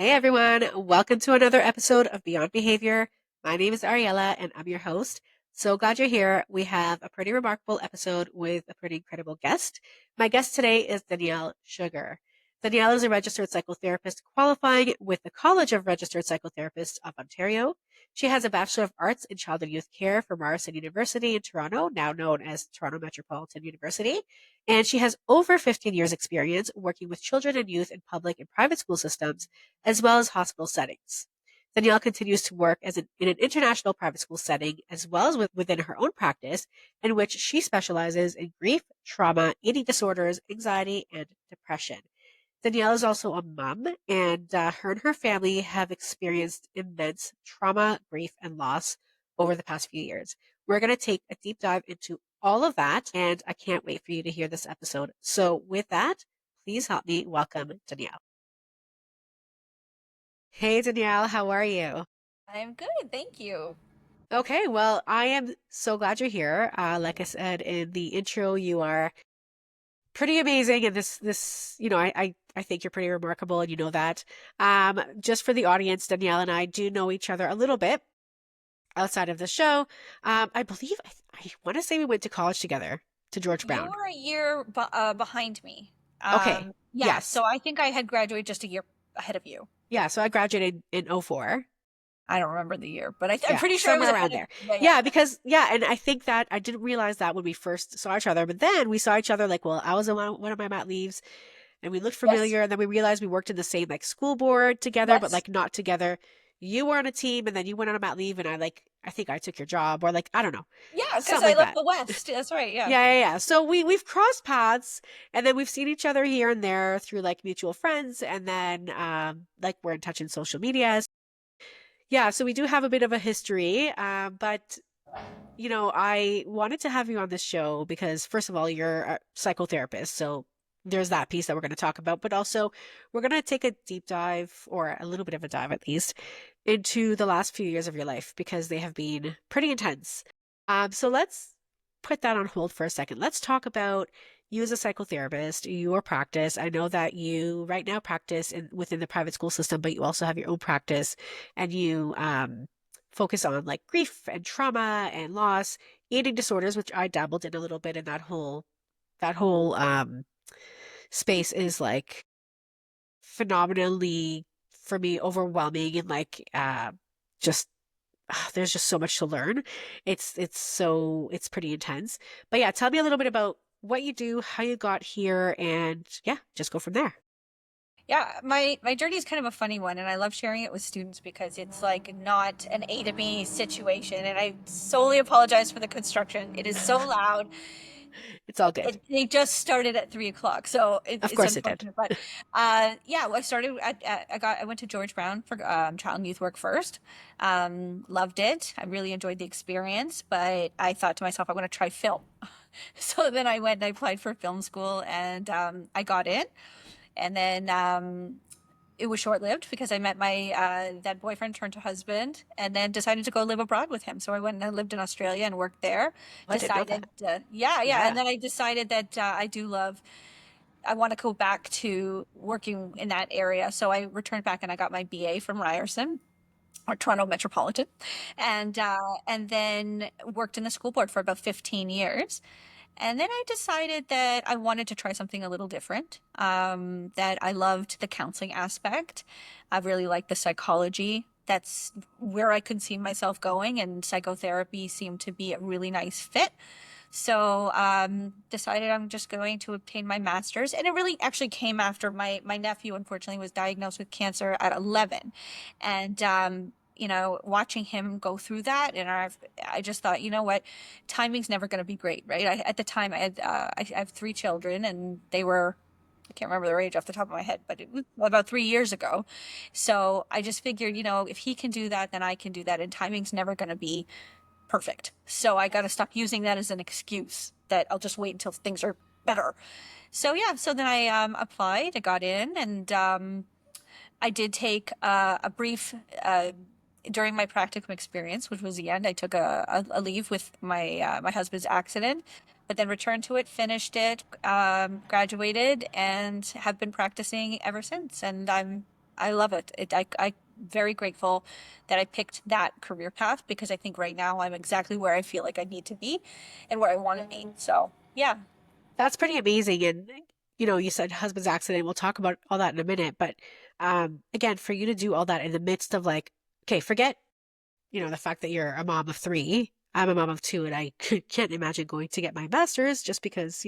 Hey everyone, welcome to another episode of Beyond Behavior. My name is Ariela and I'm your host. So glad you're here. We have a pretty remarkable episode with a pretty incredible guest. My guest today is Danielle Sugar. Danielle is a registered psychotherapist qualifying with the College of Registered Psychotherapists of Ontario. She has a Bachelor of Arts in Child and Youth Care from Ryerson University in Toronto, now known as Toronto Metropolitan University. And she has over 15 years experience working with children and youth in public and private school systems as well as hospital settings. Danielle continues to work in an international private school setting, as well as within her own practice, in which she specializes in grief, trauma, eating disorders, anxiety, and depression. Danielle is also a mom, and her and her family have experienced immense trauma, grief, and loss over the past few years. We're going to take a deep dive into all of that, and I can't wait for you to hear this episode. So, with that, please help me welcome Danielle. Hey Danielle, how are you? I'm good, thank you. Okay, well, I am so glad you're here. Like I said in the intro, you are pretty amazing, and I think you're pretty remarkable, and you know that. Just for the audience, Danielle and I do know each other a little bit outside of the show. I believe I want to say we went to college together to George You Brown. were a year behind me. Okay, Yeah, yes, so I think I had graduated just a year ahead of you. yeah. So I graduated in '04. I don't remember the year, but I'm Yeah, pretty sure I was somewhere ahead around of there. yeah, yeah. Yeah, because and I think that I didn't realize that when we first saw each other, but then we saw each other like, well, I was on one of my mat leaves and we looked Yes, familiar, and then we realized we worked in the same like school board together, but yes. like not together. You were on a team and then you went on a mat leave and I think I took your job or like I don't know, Yeah, because something I like left that. the West. That's right, yeah. Yeah. So we've crossed paths and then we've seen each other here and there through like mutual friends and then like we're in touch in social media. Yeah, so we do have a bit of a history, but I wanted to have you on this show because, first of all, you're a psychotherapist. So there's that piece that we're going to talk about. But also, we're going to take a deep dive, or a little bit of a dive at least, into the last few years of your life because they have been pretty intense. So let's put that on hold for a second. Let's talk about you as a psychotherapist, your practice. I know that you right now practice within the private school system, but you also have your own practice and you focus on like grief and trauma and loss, eating disorders, which I dabbled in a little bit, and that whole space is like phenomenally for me overwhelming and like just there's just so much to learn. It's pretty intense. But yeah, tell me a little bit about what you do, how you got here, and yeah, just go from there. Yeah, my journey is kind of a funny one, and I love sharing it with students because it's like not an A to B situation. And I solely apologize for the construction. It is so loud. It's all good. They just started at 3 o'clock, so Of it's course it did. unfortunate. But yeah, well, I went to George Brown for child and youth work first. Loved it. I really enjoyed the experience, but I thought to myself, I want to try film. So then I went and I applied for film school, and I got in. And then it was short lived because I met my then boyfriend turned to husband, and then decided to go live abroad with him. So I went and I lived in Australia and worked there. Oh, I didn't know that. Yeah. And Yeah. then I decided that I want to go back to working in that area. So I returned back and I got my BA from Ryerson or Toronto Metropolitan, and then worked in the school board for about 15 years. And then I decided that I wanted to try something a little different. That I loved the counseling aspect. I really liked the psychology. That's where I could see myself going, and psychotherapy seemed to be a really nice fit. So decided I'm just going to obtain my master's, and it really actually came after my nephew unfortunately was diagnosed with cancer at 11, and watching him go through that, and I just thought, you know what, timing's never going to be great, right? At the time, I have three children, and they were, I can't remember their age off the top of my head, but it was about 3 years ago. So I just figured, if he can do that, then I can do that, and timing's never going to be perfect. So I got to stop using that as an excuse that I'll just wait until things are better. So yeah, so then I applied, I got in, and I did take a brief during my practicum experience, which was the end. I took a leave with my husband's accident, but then returned to it, finished it, graduated, and have been practicing ever since. And I'm I love it. I'm very grateful that I picked that career path because I think right now I'm exactly where I feel like I need to be and where I want to be. So, yeah. That's pretty amazing. And, you said husband's accident. We'll talk about all that in a minute. But again, for you to do all that in the midst of like, okay, forget, the fact that you're a mom of three. I'm a mom of two, and I can't imagine going to get my master's just because,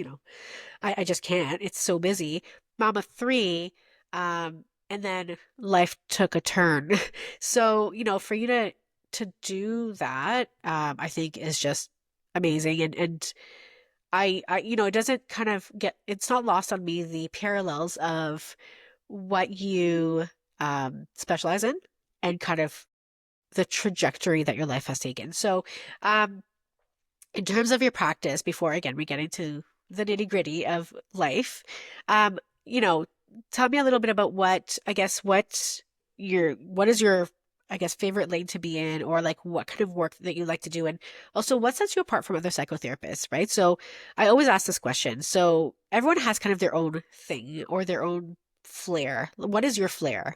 I just can't. It's so busy. Mom of three, and then life took a turn. So, for you to do that, I think is just amazing. And it doesn't kind of it's not lost on me the parallels of what you specialize in and kind of the trajectory that your life has taken. So, um, in terms of your practice, before again we get into the nitty-gritty of life, um, you know, tell me a little bit about what is your, I guess, favorite lane to be in, or like what kind of work that you like to do, and also what sets you apart from other psychotherapists, right? So I always ask this question. So everyone has kind of their own thing or their own flair. What is your flair?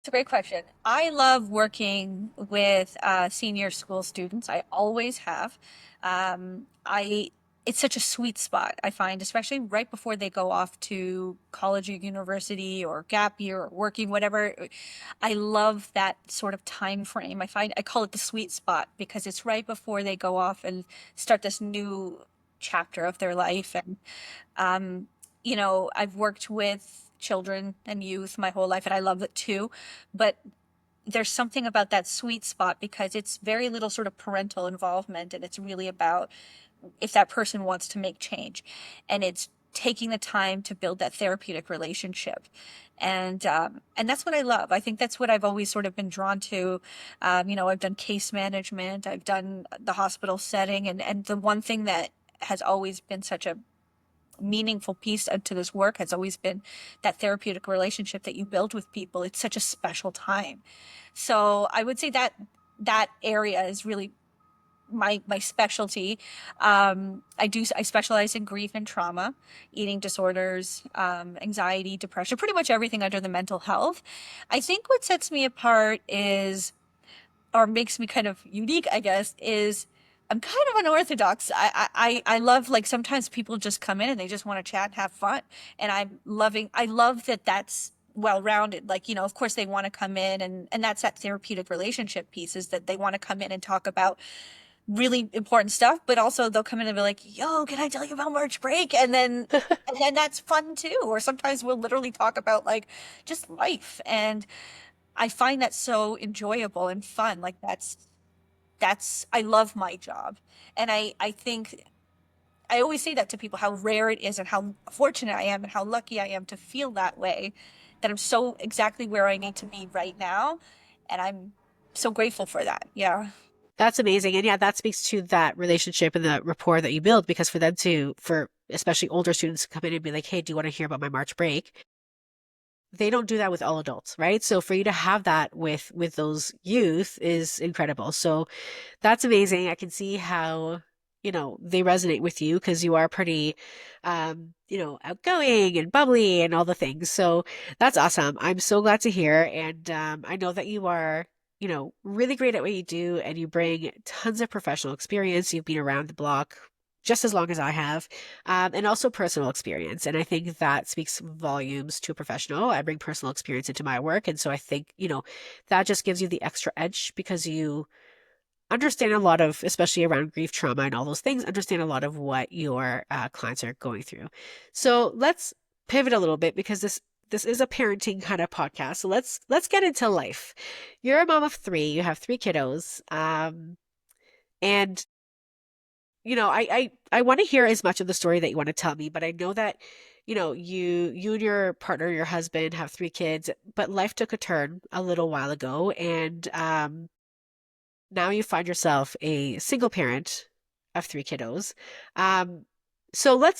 It's a great question. I love working with senior school students. I always have. I It's such a sweet spot, I find, especially right before they go off to college or university or gap year or working, whatever. I love that sort of time frame. I call it the sweet spot because it's right before they go off and start this new chapter of their life. And um, I've worked with children and youth my whole life, and I love it too. But there's something about that sweet spot because it's very little sort of parental involvement, and it's really about if that person wants to make change, and it's taking the time to build that therapeutic relationship. And that's what I love. I think that's what I've always sort of been drawn to. I've done case management, I've done the hospital setting, and the one thing that has always been such a meaningful piece to this work has always been that therapeutic relationship that you build with people. It's such a special time. So I would say that that area is really my specialty. I specialize in grief and trauma, eating disorders, anxiety, depression, pretty much everything under the mental health. I think what sets me apart is, or makes me kind of unique, I guess, is I'm kind of unorthodox. I love, like, sometimes people just come in and they just want to chat and have fun. And I love that that's well-rounded. Like, of course they want to come in and that's that therapeutic relationship piece, is that they want to come in and talk about really important stuff, but also they'll come in and be like, yo, can I tell you about March break? And then that's fun too. Or sometimes we'll literally talk about like just life. And I find that so enjoyable and fun. Like I love my job. And I think I always say that to people, how rare it is and how fortunate I am and how lucky I am to feel that way, that I'm so exactly where I need to be right now. And I'm so grateful for that. Yeah. That's amazing. And yeah, that speaks to that relationship and the rapport that you build, because for especially older students to come in and be like, hey, do you want to hear about my March break? They don't do that with all adults, right? So for you to have that with those youth is incredible. So that's amazing. I can see how, they resonate with you because you are pretty, outgoing and bubbly and all the things. So that's awesome. I'm so glad to hear. And I know that you are, really great at what you do, and you bring tons of professional experience. You've been around the block just as long as I have, and also personal experience. And I think that speaks volumes to a professional. I bring personal experience into my work. And so I think, that just gives you the extra edge because you understand a lot of, especially around grief, trauma, and all those things, understand a lot of what your clients are going through. So let's pivot a little bit because this is a parenting kind of podcast. So let's get into life. You're a mom of three. You have three kiddos, and I want to hear as much of the story that you want to tell me. But I know that you and your partner, your husband, have three kids, but life took a turn a little while ago, and now you find yourself a single parent of three kiddos. Um, so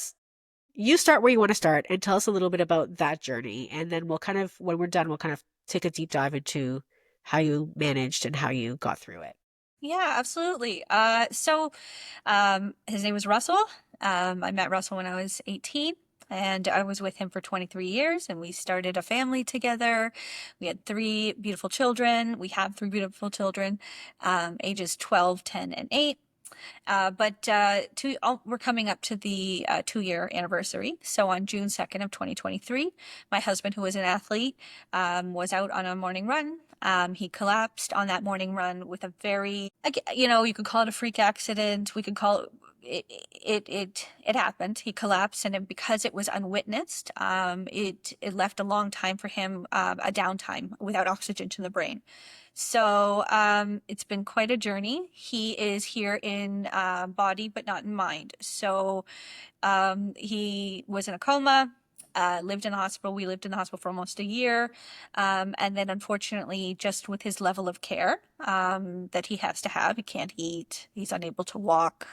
you start where you want to start and tell us a little bit about that journey. And then when we're done, we'll kind of take a deep dive into how you managed and how you got through it. Yeah, absolutely. His name was Russell. I met Russell when I was 18. and I was with him for 23 years, and we started a family together. We had three beautiful children. We have three beautiful children, ages 12, 10, and 8. We're coming up to the 2-year anniversary. So on June 2nd of 2023, my husband, who was an athlete, was out on a morning run. He collapsed on that morning run with a very, you could call it a freak accident. We could call it happened. He collapsed, and because it was unwitnessed, it left a long time for him, a downtime without oxygen to the brain. So it's been quite a journey. He is here in body, but not in mind. So he was in a coma, lived in the hospital. We lived in the hospital for almost a year. And then, unfortunately, just with his level of care that he has to have, he can't eat, he's unable to walk.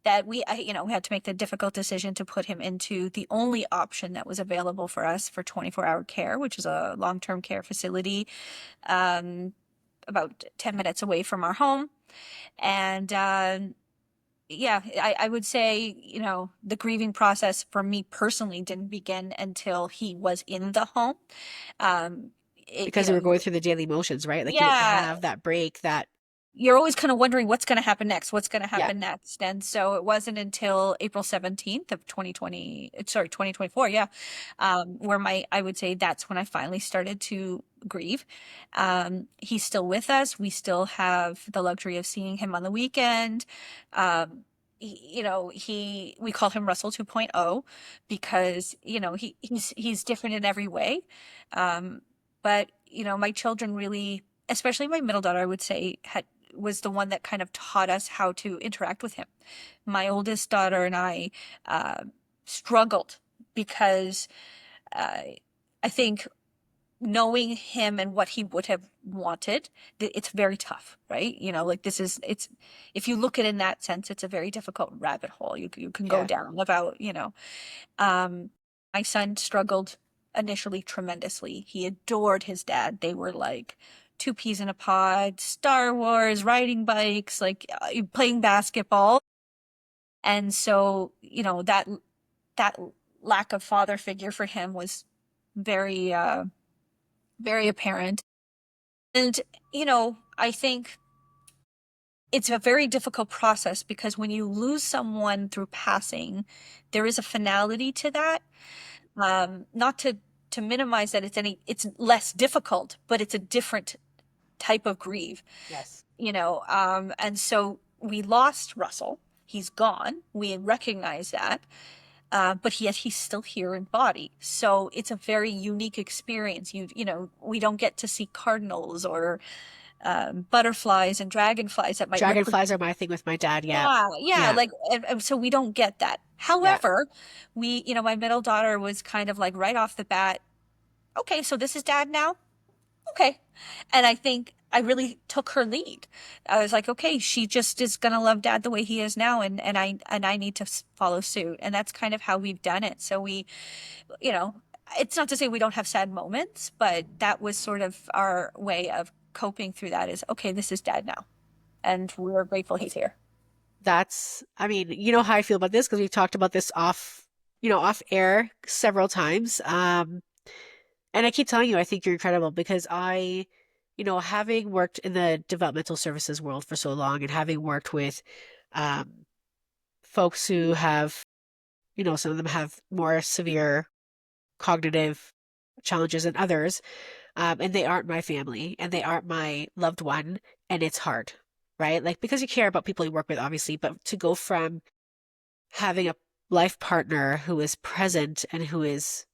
That we had to make the difficult decision to put him into the only option that was available for us for 24-hour care, which is a long-term care facility about 10 minutes away from our home. And yeah, I would say, the grieving process for me personally didn't begin until he was in the home. Um, Because you were going through the daily motions, right? Like you didn't yeah, have that break that, you're always kind of wondering what's going to happen next, what's going to yeah. happen next. And so it wasn't until April 17th of 2024, yeah, where I would say that's when I finally started to grieve. He's still with us. We still have the luxury of seeing him on the weekend. We call him Russell 2.0 because, he's different in every way. But, my children really, especially my middle daughter, I would say, was the one that kind of taught us how to interact with him. My oldest daughter and I struggled because I think knowing him and what he would have wanted, it's very tough, right? Like it's, if you look at it in that sense, it's a very difficult rabbit hole you can go Yeah. down about, um, my son struggled initially tremendously. He adored his dad. They were like two peas in a pod, Star Wars, riding bikes, like playing basketball. And so, that lack of father figure for him was very, very apparent. And, I think it's a very difficult process because when you lose someone through passing, there is a finality to that. Not to minimize that it's less difficult, but it's a different type of grief, Yes. and so we lost Russell. He's gone. We recognize that. But yet he's still here in body. So it's a very unique experience. We don't get to see cardinals or butterflies and dragonflies that might represent. Dragonflies are my thing with my dad. Yeah. Yeah, yeah, Yeah. like, and so we don't get that. Yeah. However, my middle daughter was kind of like right off the bat, okay, so this is dad now? Okay. And I think I really took her lead. I was like, okay, she just is gonna love dad the way he is now, and I need to follow suit. And that's kind of how we've done it. So you know, it's not to say we don't have sad moments, but that was sort of our way of coping through that is, okay, this is dad now. And we're grateful he's here. I mean, you know how I feel about this because we've talked about this off air several times. And I keep telling you, I think you're incredible because having worked in the developmental services world for so long and having worked with um, folks who have, some of them have more severe cognitive challenges than others, and they aren't my family and they aren't my loved one, and it's hard, right? Like, because you care about people you work with, obviously, but to go from having a life partner who is present and who is,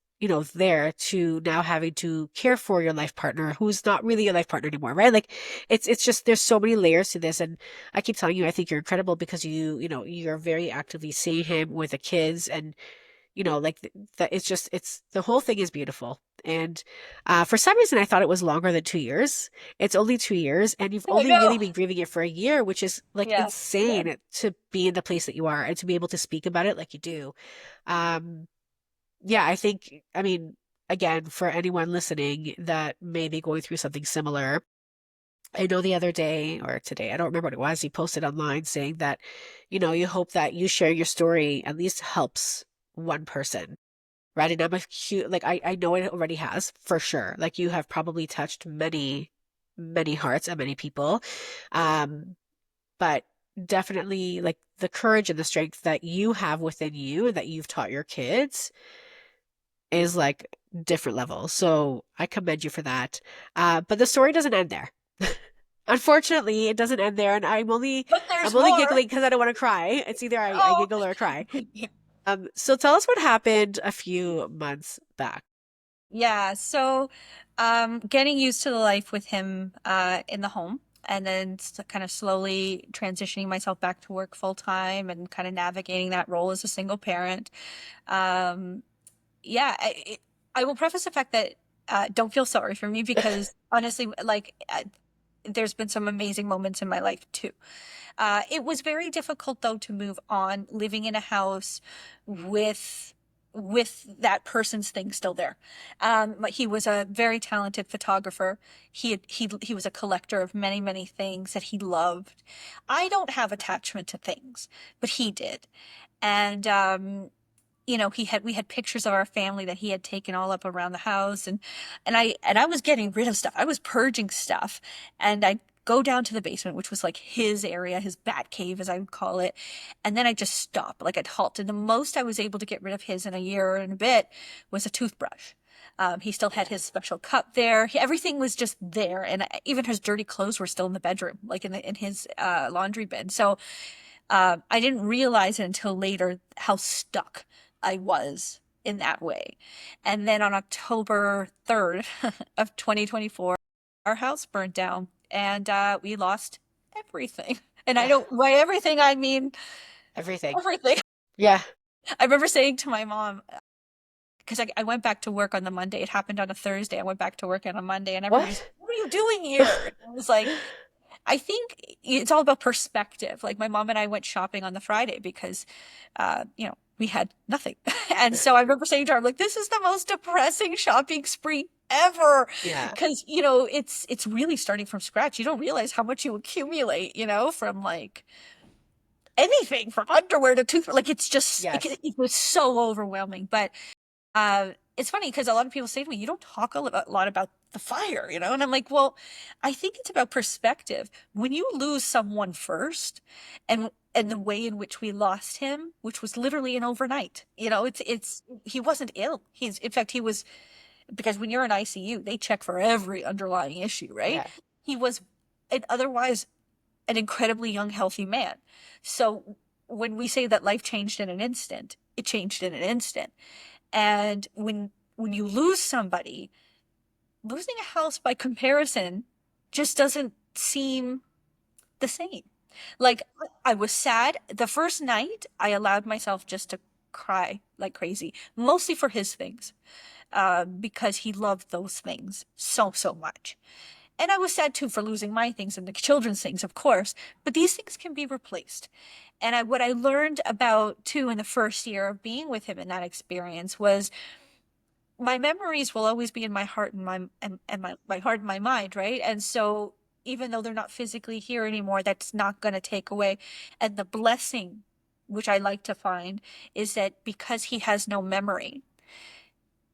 there to now having to care for your life partner who's not really your life partner anymore, right? Like it's just there's so many layers to this. And I keep telling you, I think you're incredible because you're very actively seeing him with the kids and like that it's the whole thing is beautiful. And for some reason I thought it was longer than 2 years. It's only 2 years and you've I only really know. been grieving it for a year, which is like Yeah. Yeah. insane to be in the place that you are and to be able to speak about it like you do. Um, yeah, I mean, again, for anyone listening that may be going through something similar, I know the other day or today, I don't remember what it was, he posted online saying that, you hope that you sharing your story at least helps one person, right? And I'm a huge, like, I know it already has for sure. Like, you have probably touched many, many hearts and many people. Um, but definitely like the courage and the strength that you have within you and that you've taught your kids is like different level. So I commend you for that. But the story doesn't end there. Unfortunately, it doesn't end there, and But there's I'm only more. giggling because I don't want to cry. It's either I Oh. giggle or cry. So tell us what happened a few months back. Yeah, so getting used to the life with him in the home and then kind of slowly transitioning myself back to work full time and kind of navigating that role as a single parent. Um, yeah, I will preface the fact that don't feel sorry for me because honestly, like there's been some amazing moments in my life too. It was very difficult though to move on living in a house with that person's thing still there. But he was a very talented photographer. He was a collector of many, many things that he loved. I don't have attachment to things, but he did. And we had pictures of our family that he had taken all up around the house, and I was getting rid of stuff. I was purging stuff, and I go down to the basement, which was like his area, his bat cave, as I would call it. And then I just stopped, like I'd halt. And the most I was able to get rid of his in a year and a bit was a toothbrush. He still had his special cup there. Everything was just there, and even his dirty clothes were still in the bedroom, like in his laundry bin. So I didn't realize it until later how stuck I was in that way. And then on October 3rd of 2024, our house burned down and we lost everything. And I don't, by everything, I mean Everything. everything. Yeah. I remember saying to my mom, because I went back to work on the Monday. It happened on a Thursday. I went back to work on a Monday, and everybody's, What? what are you doing here? And I was like, I think it's all about perspective. Like my mom and I went shopping on the Friday because, we had nothing. And so I remember saying to her, I'm like, this is the most depressing shopping spree ever. Yeah. Because, it's really starting from scratch. You don't realize how much you accumulate, from like anything from underwear to tooth. Like it's just, Yes. it was so overwhelming. But it's funny because a lot of people say to me, you don't talk a lot about the fire, And I'm like, well, I think it's about perspective. When you lose someone first, and the way in which we lost him, which was literally an overnight, he wasn't ill. In fact, he was, because when you're in ICU, they check for every underlying issue, right? Yeah. He was an otherwise an incredibly young, healthy man. So when we say that life changed in an instant, it changed in an instant. And when you lose somebody, losing a house by comparison just doesn't seem the same. Like I was sad. The first night, I allowed myself just to cry like crazy, mostly for his things, because he loved those things so, so much. And I was sad too for losing my things and the children's things, of course, but these things can be replaced. And what I learned about too in the first year of being with him in that experience was my memories will always be in my heart and my heart and my mind, right? And so even though they're not physically here anymore, that's not going to take away. And the blessing, which I like to find, is that because he has no memory,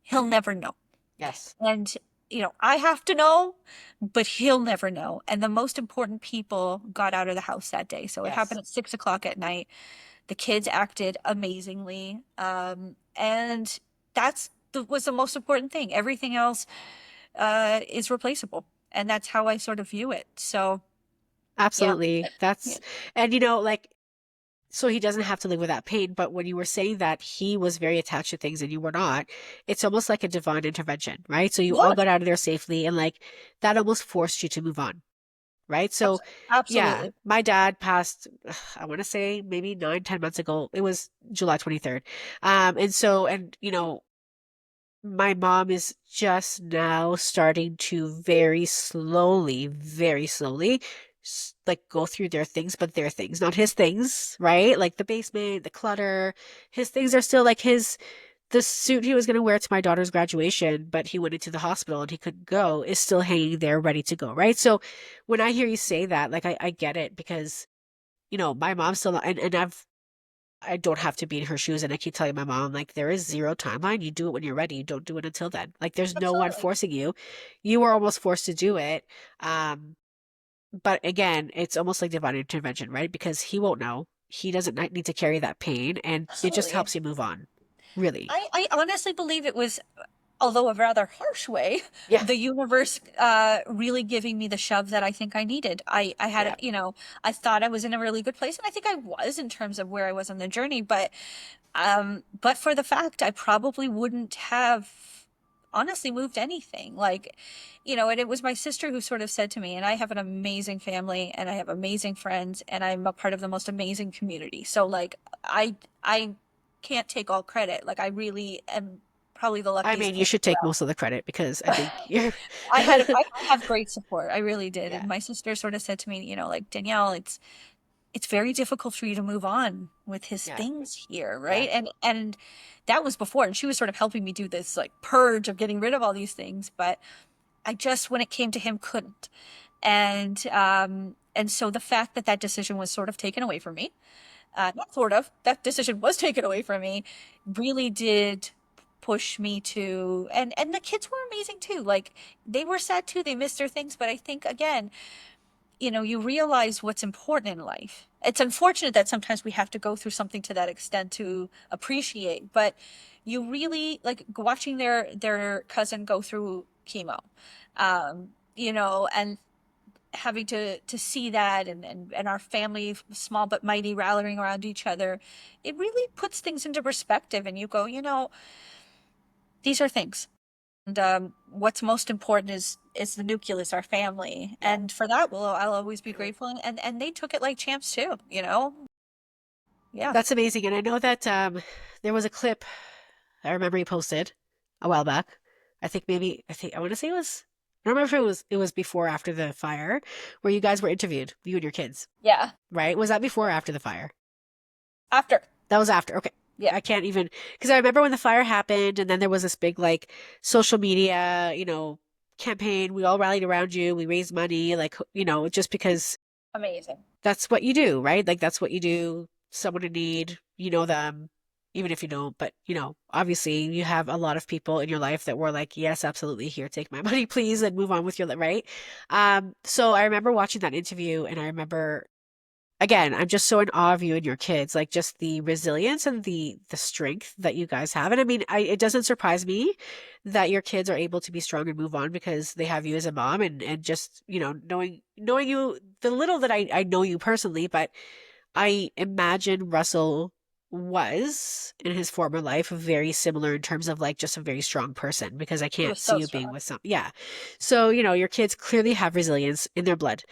he'll never know. Yes. And I have to know, but he'll never know. And the most important people got out of the house that day. So it happened Yes. at 6 o'clock at night. The kids acted amazingly. And was the most important thing. Everything else is replaceable. And that's how I sort of view it. So, yeah. Absolutely. Yeah. And like, so he doesn't have to live with that pain. But when you were saying that he was very attached to things and you were not, it's almost like a divine intervention, right? So you all Yes, got out of there safely and like that almost forced you to move on, right? So yeah, absolutely. my dad passed, I want to say maybe 9, 10 months ago. It was July 23rd. And so, and my mom is just now starting to very slowly, like go through their things, but their things, not his things, right? Like the basement, the clutter. His things are still like the suit he was going to wear to my daughter's graduation, but he went into the hospital and he couldn't go, is still hanging there ready to go, right? So when I hear you say that, like I get it because, my mom's still, and I've I don't have to be in her shoes. And I keep telling my mom, like, there is zero timeline. You do it when you're ready. You don't do it until then. Like, there's no one Absolutely. forcing you. You were almost forced to do it. Um, but again, it's almost like divine intervention, right? Because he won't know. He doesn't need to carry that pain, and it just Absolutely. helps you move on. Really. I honestly believe it was, although a rather harsh way, Yeah. the universe really giving me the shove that I think I needed. I had, Yeah. you know, I thought I was in a really good place, and I think I was in terms of where I was on the journey, but for the fact I probably wouldn't have honestly moved anything. Like, you know, and it was my sister who sort of said to me, and I have an amazing family and I have amazing friends and I'm a part of the most amazing community. So like I can't take all credit. Like I really am probably the I luckiest mean, you person should take around. most of the credit because I think you're. I have great support. I really did. And Yeah. my sister sort of said to me, you know, like, Danielle, it's very difficult for you to move on with his Yeah. things here, Yeah. right? And that was before, and she was sort of helping me do this like purge of getting rid of all these things, but I just, when it came to him, couldn't. And so the fact that that decision was sort of taken away from me, not sort of, that decision was taken away from me, really did push me to, and the kids were amazing too. Like they were sad too, they missed their things, but I think again, you know, you realize what's important in life. It's unfortunate that sometimes we have to go through something to that extent to appreciate, but you really like watching their cousin go through chemo, you know, and having to see that and our family, small but mighty, rallying around each other. It really puts things into perspective, and you go, you know, these are things. And what's most important is the nucleus, our family, Yeah. and for that, well, I'll always be True. grateful. And they took it like champs too, you know. Yeah, That's amazing. And I know that there was a clip I remember you posted a while back. I think I want to say it was I don't remember if it was before or after the fire where you guys were interviewed, you and your kids, yeah. right? Was that before or after the fire? After, That was after. Okay. yeah, I can't even because I remember when the fire happened and then there was this big like social media, campaign. We all rallied around you. We raised money, like, just because amazing. that's what you do, right? Like that's what you do. Someone in need, you know them, even if you don't. But obviously, you have a lot of people in your life that were like, "Yes, absolutely, here, take my money, please, and move on with your life," right? So I remember watching that interview, and I remember again, I'm just so in awe of you and your kids, like just the resilience and the strength that you guys have. And I mean, it doesn't surprise me that your kids are able to be strong and move on because they have you as a mom and just, knowing you the little that I know you personally, but I imagine Russell was in his former life very similar in terms of like just a very strong person because I He can't was see so you being strong. with yeah. So, your kids clearly have resilience in their blood.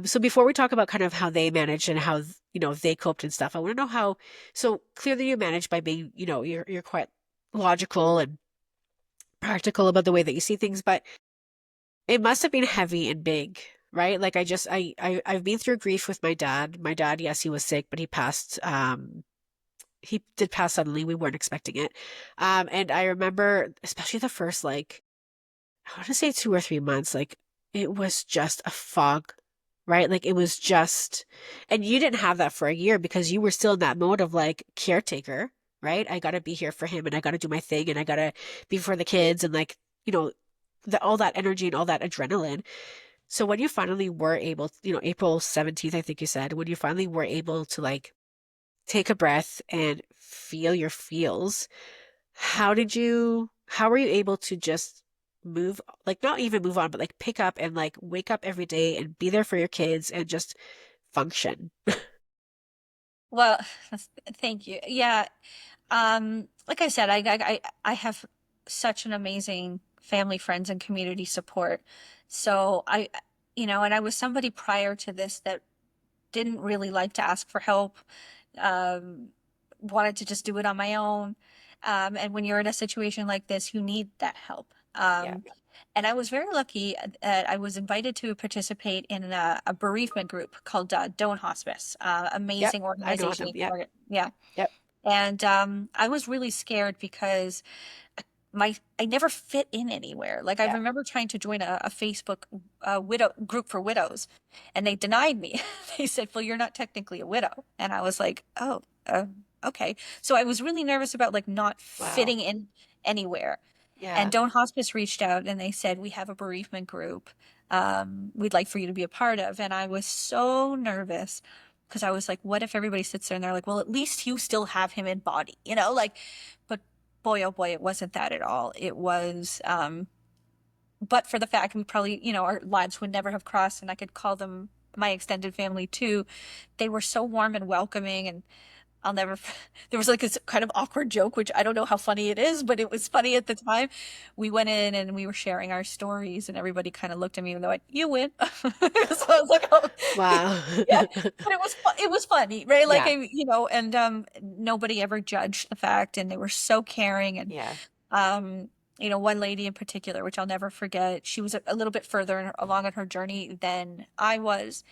So before we talk about kind of how they managed and how, they coped and stuff, I want to know so clearly you managed by being, you're quite logical and practical about the way that you see things, but it must have been heavy and big, right? Like I've been through grief with my dad. My dad, yes, he was sick, but he passed. He did pass suddenly. We weren't expecting it. And I remember, especially the first like I want to say 2 or 3 months, like it was just a fog, right? Like it was just, and you didn't have that for a year because you were still in that mode of like caretaker, right? I gotta be here for him and I gotta do my thing and I gotta be for the kids and like, you know, all that energy and all that adrenaline. So when you finally were able, April 17th, I think you said, when you finally were able to like take a breath and feel your feels, how were you able to just move, like not even move on, but like pick up and like wake up every day and be there for your kids and just function? Well, thank you. Yeah, like I said, I have such an amazing family, friends, and community support. So you know, and I was somebody prior to this that didn't really like to ask for help, um, wanted to just do it on my own. And when you're in a situation like this, you need that help. Yeah. And I was very lucky that I was invited to participate in a bereavement group called Don't Hospice, Yep. amazing I know them. organization. Yep. Yeah. Yep. And I was really scared because I never fit in anywhere. Like I Yeah. remember trying to join a Facebook widow group for widows, and they denied me. They said, "Well, you're not technically a widow," and I was like, "Oh." okay. So I was really nervous about like not Wow. fitting in anywhere. And Yeah. Don't Hospice reached out and they said, we have a bereavement group we'd like for you to be a part of. And I was so nervous because I was like, what if everybody sits there and they're like, well, at least you still have him in body, like, but boy, oh boy, it wasn't that at all. It was, but for the fact we probably, our lives would never have crossed and I could call them my extended family too. They were so warm and welcoming and I'll never, there was like this kind of awkward joke, which I don't know how funny it is, but it was funny at the time. We went in and we were sharing our stories and everybody kind of looked at me and they're like, you win. So I was like, oh, Wow. yeah, but it was funny, right? Like, Yeah. and nobody ever judged the fact and they were so caring. And, Yeah. um, one lady in particular, which I'll never forget, she was a little bit further along in her journey than I was.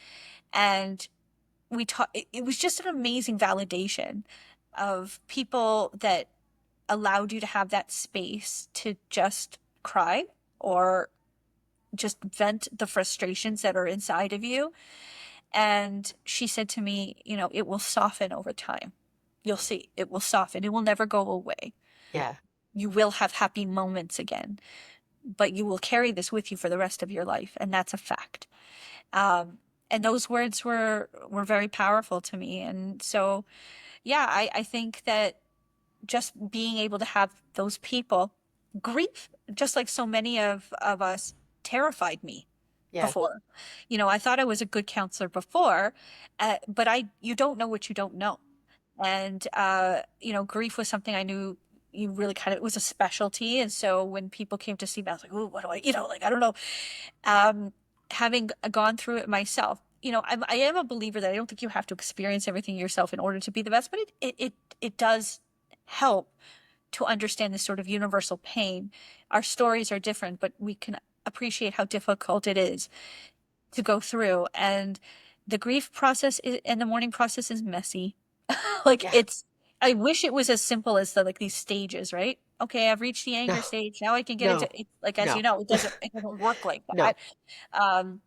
And we taught it was just an amazing validation of people that allowed you to have that space to just cry or just vent the frustrations that are inside of you. And she said to me, it will soften over time. You'll see, it will soften. It will never go away. Yeah. You will have happy moments again, but you will carry this with you for the rest of your life. And that's a fact. And those words were very powerful to me. And so, yeah, I think that just being able to have those people, grief, just like so many of us, terrified me Yeah. before. I thought I was a good counselor before, but you don't know what you don't know. And, grief was something I knew you really kind of, it was a specialty. And so when people came to see me, I was like, oh, what do like, I don't know. Um, Having gone through it myself, I am a believer that I don't think you have to experience everything yourself in order to be the best, but it does help to understand this sort of universal pain. Our stories are different, but we can appreciate how difficult it is to go through. And the grief process and the mourning process is messy. Like Yeah. I wish it was as simple as like these stages, right? Okay, I've reached the No. anger stage. Now I can get into No. it. Like, as No. you know, it doesn't work like No. that. Um,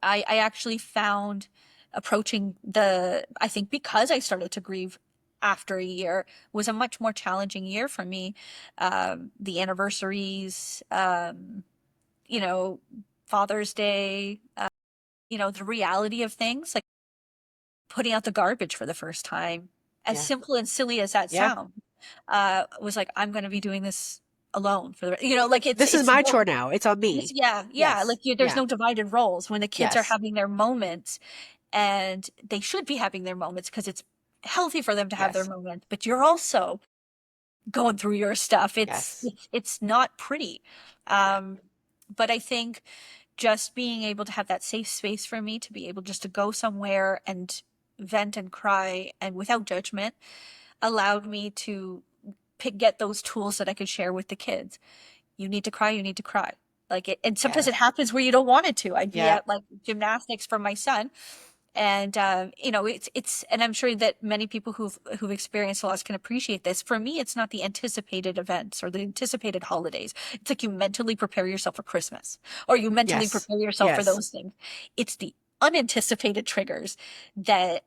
I actually found approaching I think because I started to grieve after a year was a much more challenging year for me. The anniversaries, you know, Father's Day, the reality of things like putting out the garbage for the first time, as Yeah. simple and silly as that Yeah. sounds, was like, I'm going to be doing this alone for like This is it's my no, chore now. It's on me. yeah, yeah, Yes. like there's Yeah. no divided roles when the kids are Yes. having their moments and they should be having their moments because it's healthy for them to have their Yes. moments, but you're also going through your stuff. Yes. It's not pretty. Yeah. Um, but I think just being able to have that safe space for me to be able just to go somewhere and vent and cry and without judgment allowed me to get those tools that I could share with the kids. You need to cry, you need to cry. Like and sometimes Yeah. it happens where you don't want it to. I'd be Yeah. at like gymnastics for my son, and and I'm sure that many people who've experienced loss can appreciate this. For me, it's not the anticipated events or the anticipated holidays. It's like you mentally prepare yourself for Christmas or you mentally Yes. prepare yourself for Yes. those things. It's the unanticipated triggers that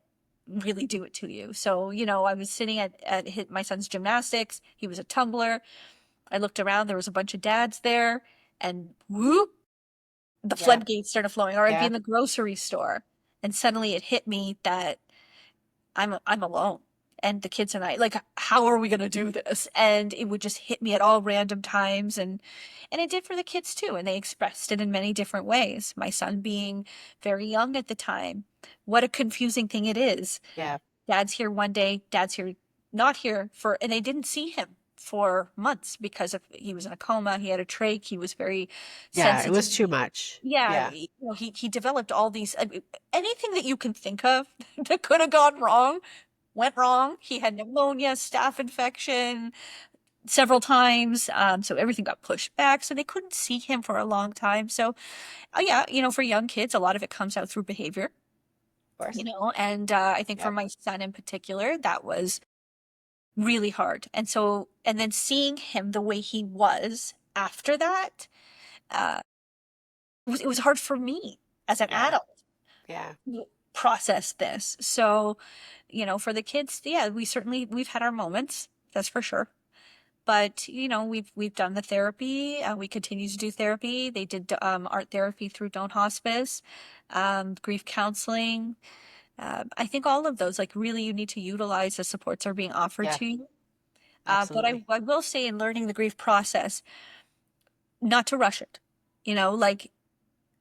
really do it to you. So, I was sitting at my son's gymnastics. He was a tumbler. I looked around, there was a bunch of dads there, and whoop, the Yeah. floodgates started flowing. Or I'd be Yeah. in the grocery store, and suddenly it hit me that I'm alone. And the kids and I, like, how are we going to do this? And it would just hit me at all random times. And it did for the kids too. And they expressed it in many different ways. My son being very young at the time. What a confusing thing it is. Yeah. Dad's here one day, dad's here, not here and they didn't see him for months because he was in a coma, he had a trach, he was very Yeah. It sensitive. was too much. Yeah, Yeah. he developed all these, I mean, anything that you can think of that could have gone wrong went wrong. He had pneumonia, staph infection several times. So everything got pushed back. So they couldn't see him for a long time. So, yeah, for young kids, a lot of it comes out through behavior, Of course. and I think for Yeah. my son in particular, that was really hard. And so, and then seeing him the way he was after that, it was hard for me as an Yeah. adult. Yeah. process this. So, for the kids, yeah, we've had our moments, that's for sure. But we've done the therapy. We continue to do therapy. They did art therapy through Don't Hospice, grief counseling. I think all of those, like, really, you need to utilize the supports that are being offered Yeah, to you. But absolutely. I will say, in learning the grief process, not to rush it. Like,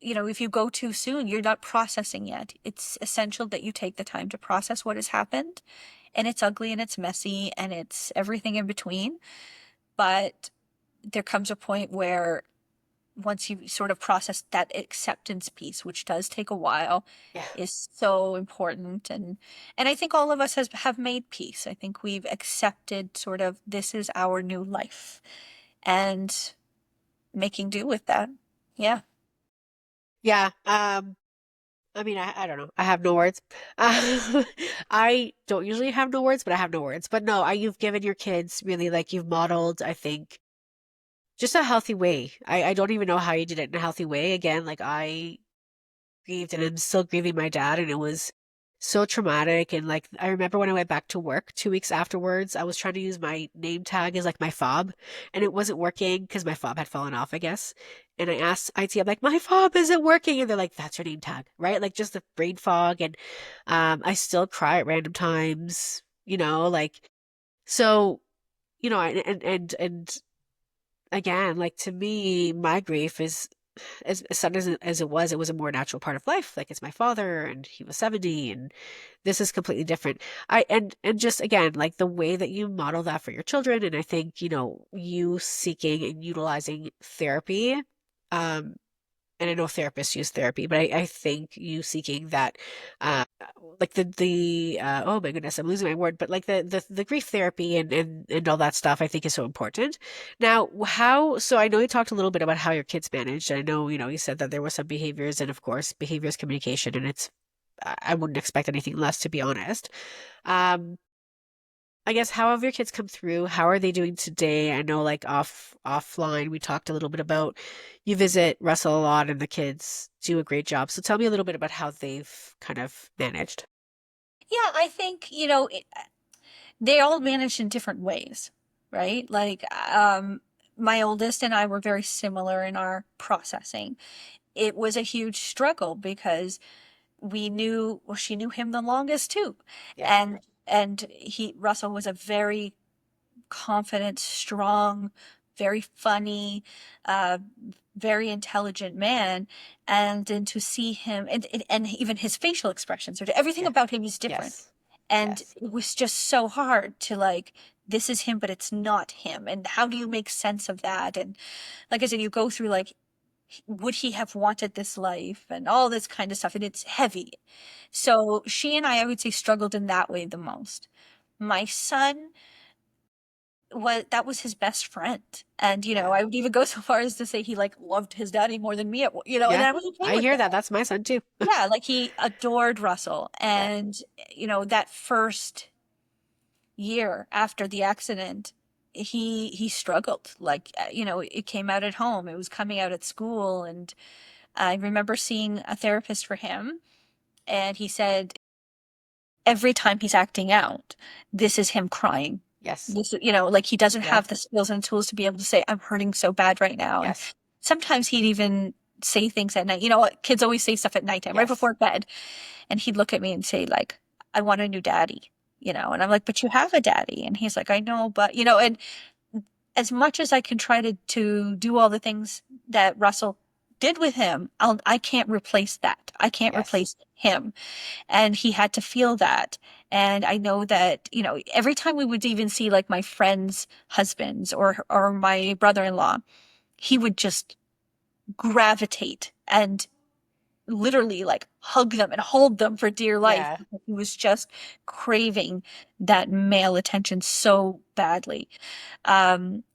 if you go too soon, you're not processing yet. It's essential that you take the time to process what has happened. And it's ugly and it's messy and it's everything in between. But there comes a point where once you sort of process that acceptance piece, which does take a while, Yeah. is so important. And I think all of us have made peace. I think we've accepted sort of this is our new life and making do with that. Yeah. Yeah. I mean, I don't know. I have no words. I don't usually have no words, but I have no words. But no, you've given your kids really, like, you've modeled, I think, just a healthy way. I don't even know how you did it in a healthy way. Again, like, I grieved and I'm still grieving my dad, and it was so traumatic. And like, I remember when I went back to work 2 weeks afterwards, I was trying to use my name tag as like my fob, and it wasn't working because my fob had fallen off, I guess. And I asked IT, I'm like, my fob isn't working. And they're like, that's your name tag, right? Like, just the brain fog. And I still cry at random times, like, so, and again, like, to me, my grief is as sudden as it was a more natural part of life. Like, it's my father and he was 70, and this is completely different. And just again, like, the way that you model that for your children, and I think, you seeking and utilizing therapy, um, and I know therapists use therapy, but I think you seeking that, like, the oh my goodness, I'm losing my word, but like the grief therapy and all that stuff, I think is so important. Now, so I know you talked a little bit about how your kids managed. I know, you said that there were some behaviors, and of course, behaviors communication, and I wouldn't expect anything less, to be honest. Um, I guess, how have your kids come through? How are they doing today? I know, like, offline, we talked a little bit about, you visit Russell a lot and the kids do a great job. So tell me a little bit about how they've kind of managed. Yeah, I think, they all managed in different ways, right? Like, my oldest and I were very similar in our processing. It was a huge struggle because well, she knew him the longest too. Yeah. And Russell was a very confident, strong, very funny, uh, very intelligent man. And then to see him, and even his facial expressions, or everything Yeah. about him is different. Yes. And Yes. it was just so hard to, like, this is him, but it's not him. And how do you make sense of that? And like I said, you go through, like, would he have wanted this life and all this kind of stuff? And it's heavy. So she and I would say, struggled in that way the most. My son, that was his best friend. And, Yeah. I would even go so far as to say he, like, loved his daddy more than me, and Yeah. I was okay I with hear that. that. That's my son too. Yeah, like, he adored Russell. Yeah. And, that first year after the accident, he struggled. Like, it came out at home, it was coming out at school. And I remember seeing a therapist for him, and he said every time he's acting out, this is him crying. Yes. This, like, he doesn't Yeah. have the skills and tools to be able to say, I'm hurting so bad right now. And Yes. sometimes he'd even say things at night. Kids always say stuff at nighttime, right Yes. before bed. And he'd look at me and say, like, I want a new daddy, and I'm like, but you have a daddy. And he's like, I know, but, and as much as I can try to do all the things that Russell did with him, I can't replace that. I can't Yes. replace him. And he had to feel that. And I know that, every time we would even see, like, my friends' husbands or my brother-in-law, he would just gravitate and literally, like, hug them and hold them for dear life, Yeah. because he was just craving that male attention so badly.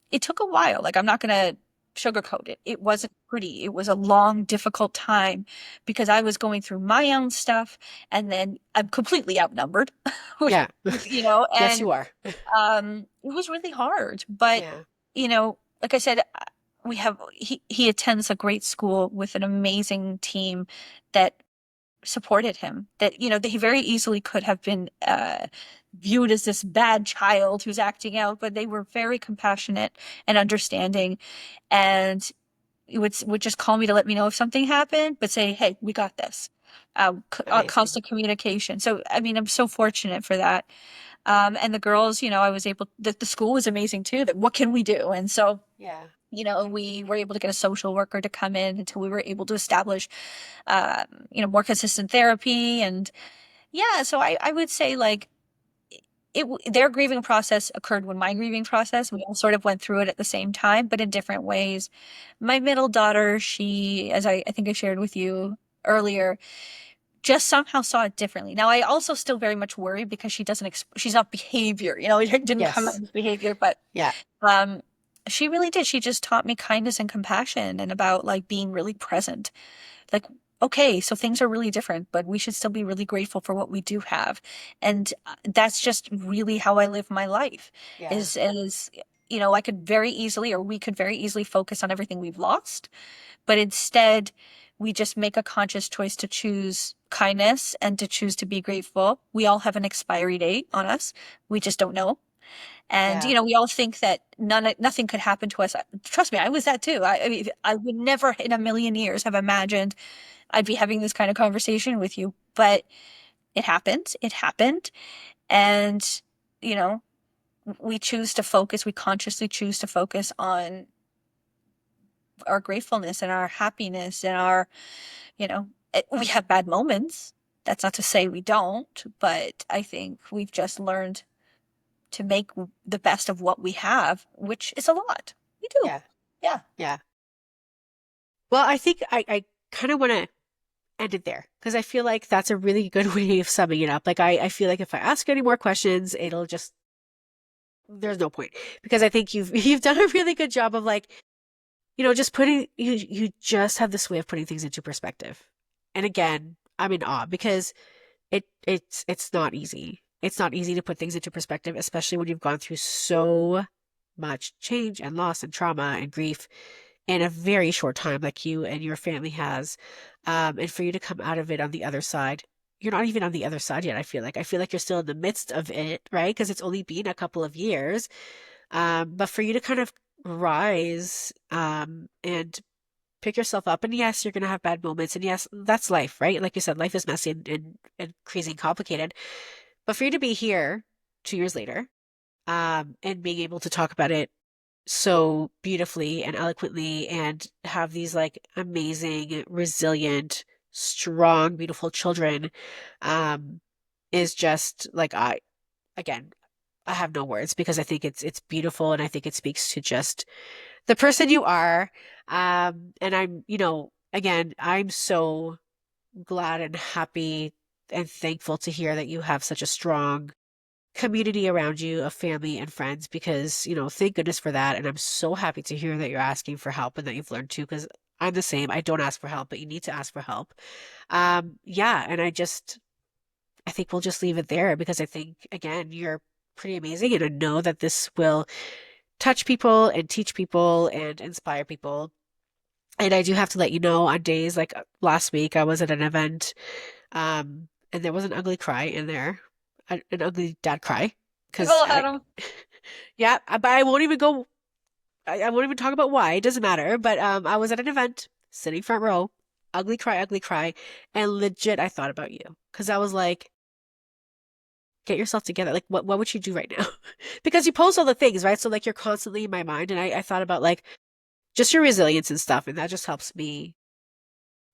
It took a while. Like, I'm not gonna sugarcoat it. It wasn't pretty. It was a long, difficult time because I was going through my own stuff, and then I'm completely outnumbered, with, Yeah. Yes, and you are. it was really hard. But, Yeah. like I said, he attends a great school with an amazing team that supported him. That, that he very easily could have been viewed as this bad child who's acting out, but they were very compassionate and understanding, and would just call me to let me know if something happened, but say, "Hey, we got this." Amazing. Constant communication. So, I mean, I'm so fortunate for that. And the girls, I was able. The school was amazing too. That what can we do? And so, Yeah. we were able to get a social worker to come in until we were able to establish, more consistent therapy. And yeah, so I would say like their grieving process occurred when my grieving process. We all sort of went through it at the same time, but in different ways. My middle daughter, she, as I think I shared with you earlier, just somehow saw it differently. Now, I also still very much worry because she doesn't, she's not behavior, it didn't come out Yes. as behavior, but Yeah. um, she really did. She just taught me kindness and compassion and about like being really present. Like, okay, so things are really different, but we should still be really grateful for what we do have. And that's just really how I live my life Yeah. is, I could very easily, or we could very easily focus on everything we've lost, but instead we just make a conscious choice to choose kindness and to choose to be grateful. We all have an expiry date on us. We just don't know. And Yeah. we all think that nothing could happen to us. Trust me, I was that too. I mean, I would never in a million years have imagined I'd be having this kind of conversation with you, but it happened. It happened. And, you know, we choose to focus, we consciously choose to focus on our gratefulness and our happiness and our, we have bad moments. That's not to say we don't, but I think we've just learned to make the best of what we have, which is a lot. We do. Yeah. Yeah. Yeah. Well, I think I kind of want to end it there because I feel like that's a really good way of summing it up. Like I feel like if I ask any more questions, it'll just there's no point because I think you've done a really good job of like, just putting you just have this way of putting things into perspective. And again, I'm in awe because it's not easy. It's not easy to put things into perspective, especially when you've gone through so much change and loss and trauma and grief in a very short time, like you and your family has. And for you to come out of it on the other side, you're not even on the other side yet, I feel like. I feel like you're still in the midst of it, right? Because it's only been a couple of years. But for you to kind of rise, and pick yourself up. And yes, you're going to have bad moments. And yes, that's life, right? Like you said, life is messy and crazy and complicated. But for you to be here 2 years later, and being able to talk about it so beautifully and eloquently and have these like amazing, resilient, strong, beautiful children, um, is just like again, I have no words because I think it's beautiful and I think it speaks to just the person you are. And I'm, again, I'm so glad and happy and thankful to hear that you have such a strong community around you of family and friends because, thank goodness for that. And I'm so happy to hear that you're asking for help and that you've learned to because I'm the same. I don't ask for help, but you need to ask for help. Yeah, and I think we'll just leave it there because I think again, you're pretty amazing and I know that this will touch people and teach people and inspire people. And I do have to let you know on days like last week, I was at an event, and there was an ugly cry in there, an ugly dad cry. Because Oh, Adam. yeah, but I won't even go, I won't even talk about why. It doesn't matter. But I was at an event, sitting front row, ugly cry. And legit, I thought about you because I was like, get yourself together. Like, what would you do right now? Because you post all the things, right? So like you're constantly in my mind. And I thought about like just your resilience and stuff. And that just helps me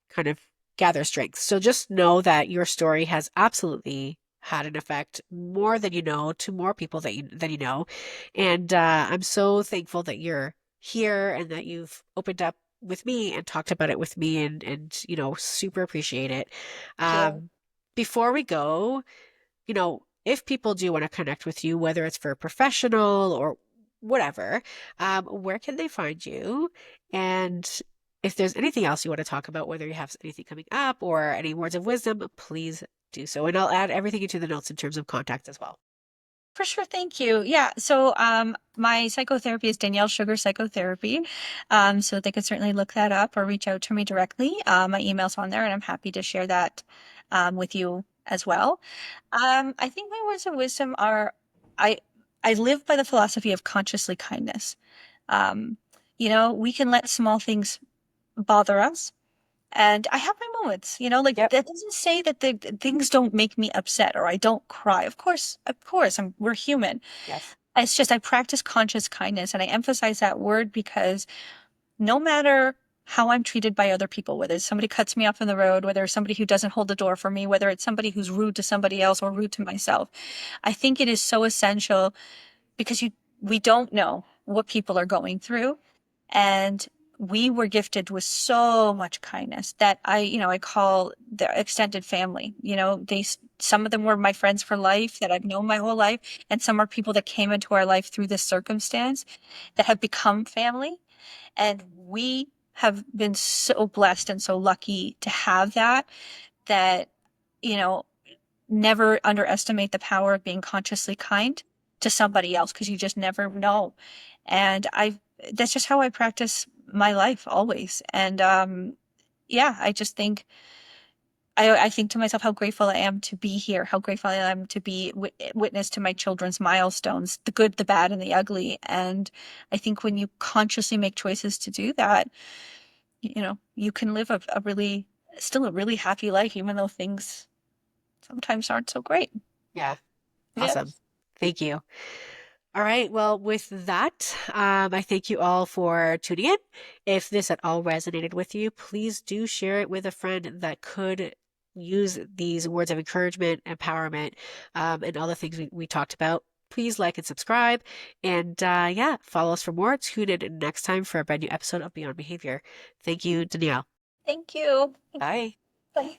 kind of gather strength. So just know that your story has absolutely had an effect more than you know to more people than you know. And I'm so thankful that you're here and that you've opened up with me and talked about it with me and super appreciate it. Sure. Um, before we go, if people do want to connect with you, whether it's for a professional or whatever, where can they find you? And if there's anything else you want to talk about, whether you have anything coming up or any words of wisdom, please do so. And I'll add everything into the notes in terms of contact as well. For sure. Thank you. Yeah. So, my psychotherapy is Danielle Sugar Psychotherapy. So they could certainly look that up or reach out to me directly. My email's on there and I'm happy to share that, with you as well. I think my words of wisdom are I I live by the philosophy of consciously kindness. Um, we can let small things bother us. And I have my moments, like Yep. that doesn't say that the things don't make me upset or I don't cry. Of course, we're human. Yes. It's just I practice conscious kindness, and I emphasize that word because no matter how I'm treated by other people, whether it's somebody cuts me off on the road, whether it's somebody who doesn't hold the door for me, whether it's somebody who's rude to somebody else or rude to myself, I think it is so essential because we don't know what people are going through. And we were gifted with so much kindness that I call the extended family. Some of them were my friends for life that I've known my whole life, and some are people that came into our life through this circumstance that have become family. And we have been so blessed and so lucky to have that, you know, never underestimate the power of being consciously kind to somebody else because you just never know. And that's just how I practice my life always. And yeah, I just think I think to myself how grateful I am to be here, how grateful I am to be witness to my children's milestones, the good, the bad, and the ugly. And I think when you consciously make choices to do that, you can live still a really happy life, even though things sometimes aren't so great. Yeah. Yeah. Awesome. Thank you. All right. Well, with that, I thank you all for tuning in. If this at all resonated with you, please do share it with a friend that could use these words of encouragement, empowerment, and all the things we talked about. Please like and subscribe. And yeah, follow us for more. Tune in next time for a brand new episode of Beyond Behavior. Thank you, Danielle. Thank you. Bye. Bye.